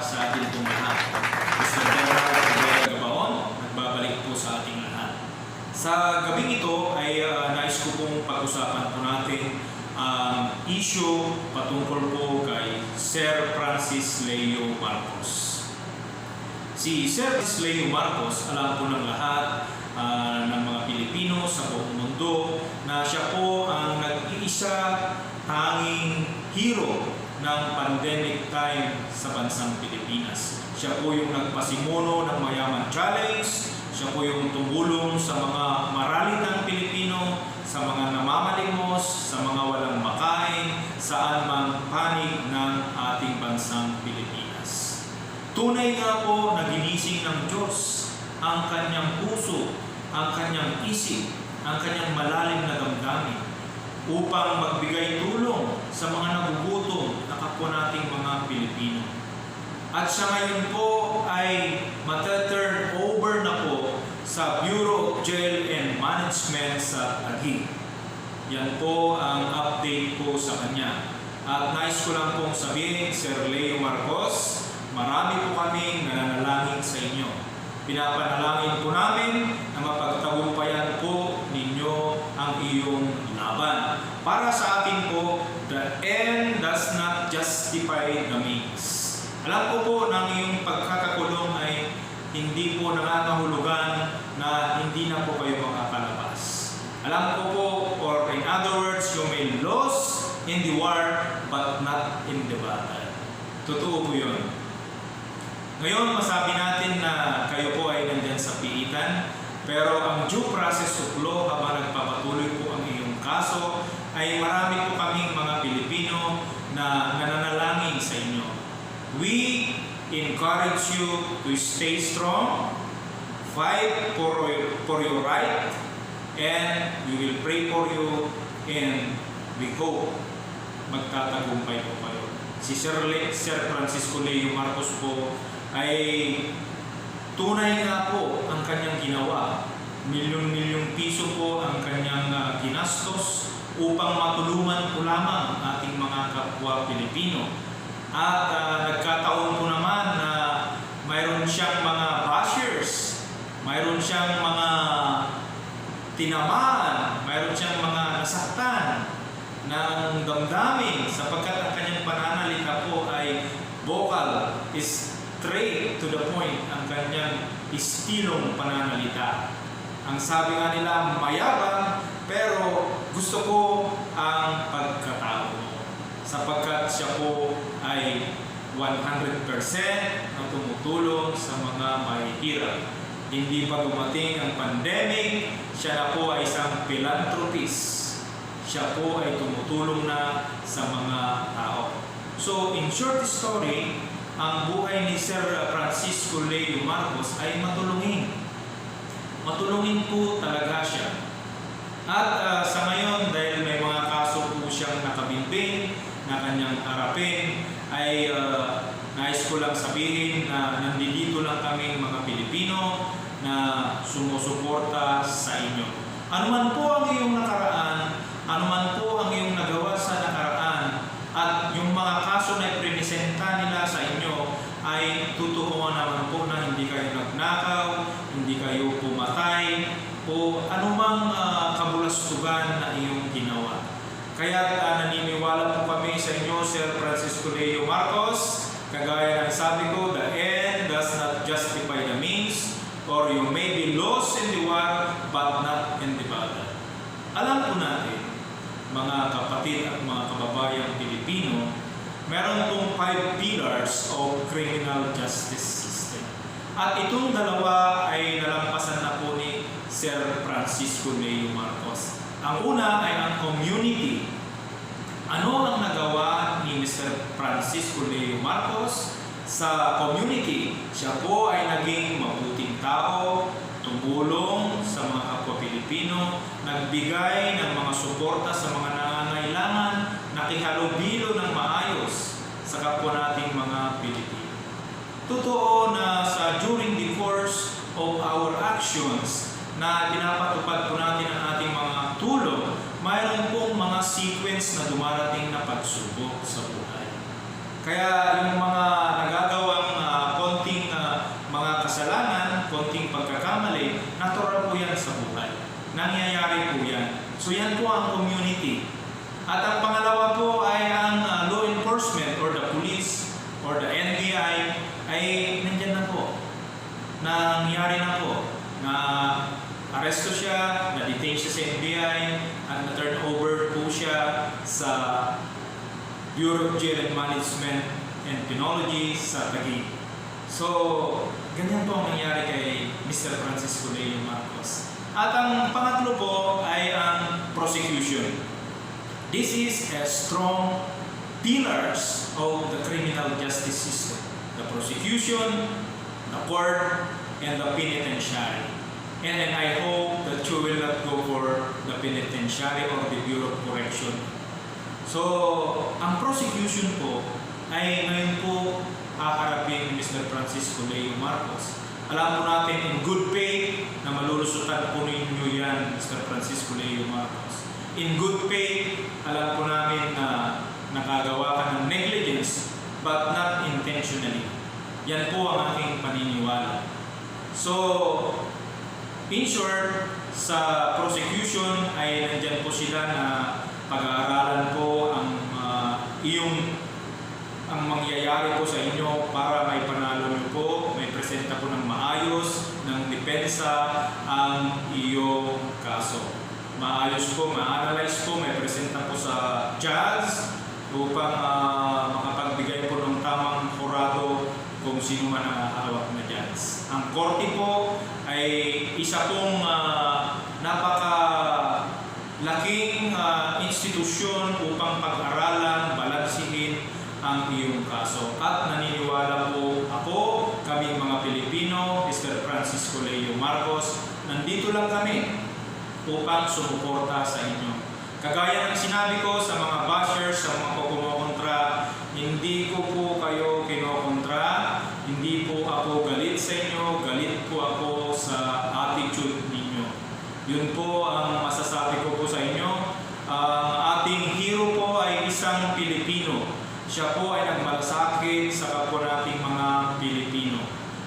sa ating pong lahat. Nagbabalik po sa ating lahat. Sa gabing ito ay nais ko pong pag-usapan po natin ang issue patungkol po kay Sir Francis Leo Marcos. Si Sir Francis Leo Marcos, alam po ng lahat ng mga Pilipino sa buong mundo na siya po ang nag-iisa tanging hero ng pandemic time sa bansang Pilipinas. Siya po yung nagpasimuno ng Mayaman Challenge, siya po yung tumulong sa mga maralitang Pilipino, sa mga namamalimos, sa mga walang makain, saan mang panig ng ating bansang Pilipinas. Tunay nga po na ginising ng Diyos ang kanyang puso, ang kanyang isip, ang kanyang malalim na damdamin upang magbigay tulong sa mga nagugutom na kapwa nating mga Pilipino. At siya ngayon po ay mata-turn over na po sa Bureau of Jail and Management sa ating. Yan po ang update po sa kanya. At nais ko lang pong sabihin, Sir Leo Marcos, marami po kaming nananalangin sa inyo. Pinapanalangin po namin na mapagtagumpayan po ninyo ang iyong laban. Para sa atin po, the end does not justify the means. Alam ko po na ang iyong pagkakakulong ay hindi po nangangahulugan na hindi na po kayo makakalabas. Alam ko po, or in other words, you may lose in the war but not in the battle. Totoo po yun. Ngayon, masabi natin na kayo po ay nandyan sa piitan, pero ang due process of law habang nagpapatuloy po ang iyong kaso, ay marami po kaming mga Pilipino na nananalangin sa inyo. We encourage you to stay strong, fight for your right, and we will pray for you, and we hope magtatagumpay po kayo. Si Sir Francisco Leo Marcos po ay tunay nga po ang kanyang ginawa. Milyon-milyong piso po ang kanyang ginastos upang matulungan po lamang ating mga kapwa Pilipino. At nagkataon po naman na mayroon siyang mga bashers, mayroon siyang mga tinamaan, mayroon siyang mga nasaktan ng damdamin sapagkat ang kanyang pananalita po ay vocal, straight to the point ang kanyang istilong pananalita. Ang sabi nga nila, mayabang, pero gusto ko ang pagkatao mo. Sapagkat siya po ay 100% na tumutulong sa mga mahihirap. Hindi pa dumating ang pandemic, siya na po ay isang philanthropist. Siya po ay tumutulong na sa mga tao. So, in short story, ang buhay ni Sir Francisco Leo Marcos ay matulungin. Matulungin po talaga siya. At sa ngayon, dahil may mga kaso po siyang nakabimbing na kanyang harapin, ay nais ko lang sabihin na nandito lang kaming mga Pilipino na sumusuporta sa inyo. Ano man po ang iyong nakaraan, ano man po ang iyong nagawa sa nakaraan, at yung mga kaso na ipresenta nila sa inyo ay totoo naman po na hindi kayo nagnakaw, hindi kayo pumatay, o anumang kabulastugan na iyong ginawa. Kaya naniniwala po kami sa inyo, Sir Francisco Leo Marcos, kagaya ng sabi ko, the end does not justify the means, or you may be lost in the war but not in the battle. Alam po natin, mga kapatid at mga kababayang Pilipino, meron pong 5 pillars of criminal justice system. At itong dalawa ay nalampasan na po ni Sir Francisco Leo Marcos. Ang una ay ang community. Ano ang nagawa ni Mr. Francisco Leo Marcos sa community? Siya po ay naging mabuting tao, tumulong sa mga kapwa Pilipino, nagbigay ng mga suporta sa mga nangangailangan, nakihalubilo ng maayos sa kapwa nating mga Pilipino. Totoo na during the course of our actions na pinapatupad po natin ang ating mga tulong, mayroon pong mga sequence na dumarating na pagsubok sa buhay. Kaya yung mga nagagawang ay nandyan na po. Nangyari na po na aresto siya, na-detain siya sa NBI, at na-turn over po siya sa Bureau of Jail and Management and Penology sa Taguig. So, ganyan po ang nangyari kay Mr. Francisco Leo Marcos. At ang pangatlo po ay ang prosecution. This is a strong pillars of the criminal justice system. The prosecution, the court, and the penitentiary. And I hope that you will not go for the penitentiary or the Bureau of Correction. So, ang prosecution po ay ngayon po haharapin ni Mr. Francisco Leo Marcos. Alam po natin in good faith na malulusutan po ninyo yan, Mr. Francisco Leo Marcos. In good faith, alam po namin na nakagawa ka ng negligence but not intentionally. Yan po ang aking paniniwala. So, in short, sa prosecution ay nandyan po sila na pag-aaralan po ang ang mangyayari po sa inyo para may panalo nyo po, may presenta po ng maayos, ng depensa ang iyong kaso. Maayos po, ma-analyze po, may presenta po sa judge upang makapagbigay po ng tamang kurado kung sino man ang hawak na judge. Ang korte po ay isa pong napakalaking institusyon upang pag-aralan, balansihin ang iyong kaso. At naniniwala po ako, kami mga Pilipino, Mr. Francisco Leo Marcos, nandito lang kami upang sumuporta sa inyo. Kagaya ng sinabi ko sa mga bashers, sa mga kumokontra, hindi ko po kayo kinokontra, hindi po ako galit sa inyo, galit po ako sa attitude ninyo. Yun po ang masasabi ko po sa inyo. Ang ating hero po ay isang Pilipino. Siya po ay nagmalasakit sa kapwa nating mga Pilipino.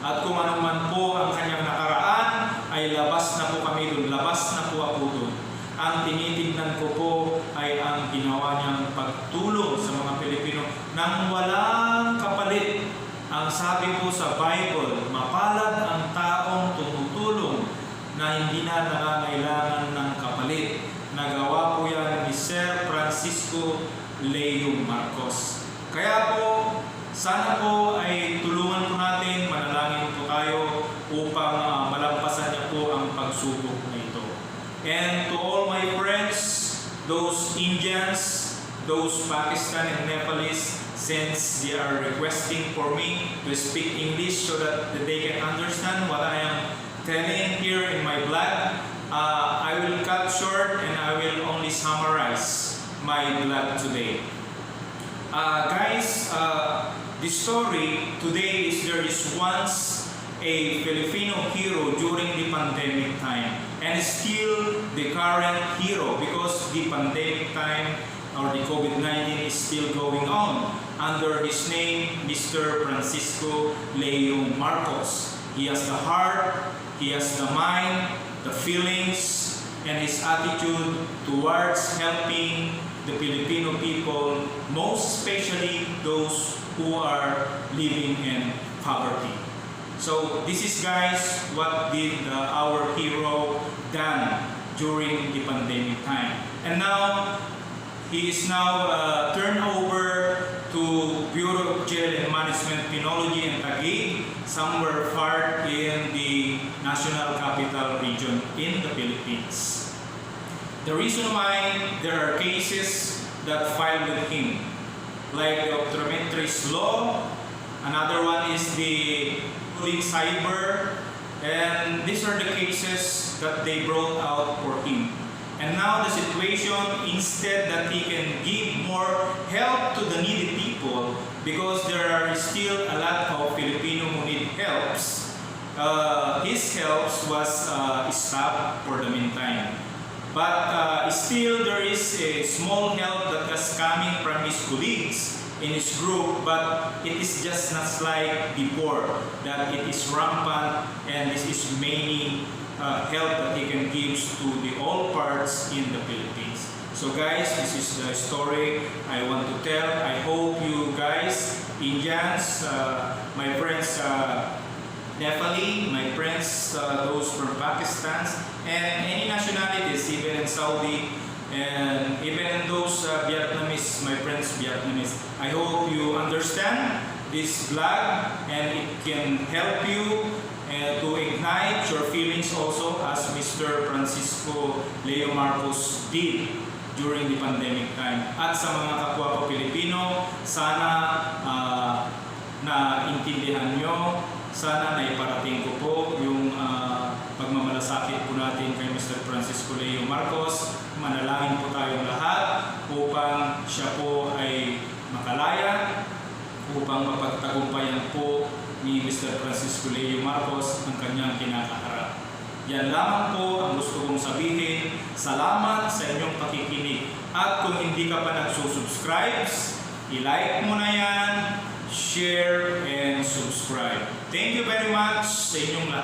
At kung ano man po ang kanyang nakaraan, ay labas na po kami doon, labas na po ako doon. Ang tinitignan ko po ay ang ginawa niyang pagtulong sa mga Pilipino nang walang kapalit. Ang sabi po sa Bible, mapalad ang taong tumutulong na hindi na nangangailangan ng kapalit. Nagawa po yan ni Sir Francisco Leo Marcos. Kaya po, sana po ay tulungan po natin, manalangin po tayo upang malampasan niya po ang pagsubok na ito. And to all my friends, those Indians, those Pakistan and Nepalese, since they are requesting for me to speak English so that they can understand what I am telling here in my blog, I will cut short and I will only summarize my blog today. Guys, the story today is there is once a Filipino hero during the pandemic time and still the current hero because the pandemic time or the COVID-19 is still going on under his name, Mr. Francisco Leo Marcos. He has the heart, he has the mind, the feelings, and his attitude towards helping the Filipino people, most especially those who are living in poverty. So this is, guys, what did our hero done during the pandemic time. And now, he is now turned over to Bureau of Jail and Management Penology in Taguig, somewhere far in the National Capital Region in the Philippines. The reason why there are cases that filed with him, like the optometrist law, another one is the cyber, and these are the cases that they brought out for him. And now the situation, instead that he can give more help to the needy people, because there are still a lot of Filipino who need helps, his helps was stopped for the meantime. But still there is a small help that is coming from his colleagues in his group, but it is just not like before, that it is rampant and this is many help that he can give to the all parts in the Philippines. So guys, this is the story I want to tell. I hope you guys Indians, my friends Nepali, my friends those from Pakistan, and any nationalities, even in Saudi, and even in those Vietnamese, my friends Vietnamese. I hope you understand this vlog and it can help you to ignite your feelings also as Mr. Francisco Leo Marcos did during the pandemic time. At sa mga kapwa ko Pilipino, sana naintindihan nyo, sana naiparating ko po yung pagmamalasakit po natin kay Mr. Francisco Leo Marcos. Manalangin po tayong lahat upang siya po ay makalaya, upang mapagtagumpayan po ni Mr. Francisco Leo Marcos ang kanyang kinakaharap. Yan lamang po ang gusto kong sabihin. Salamat sa inyong pakikinig. At kung hindi ka pa nagsusubscribe, i-like mo na yan, share, and subscribe. Thank you very much sa inyong lahat.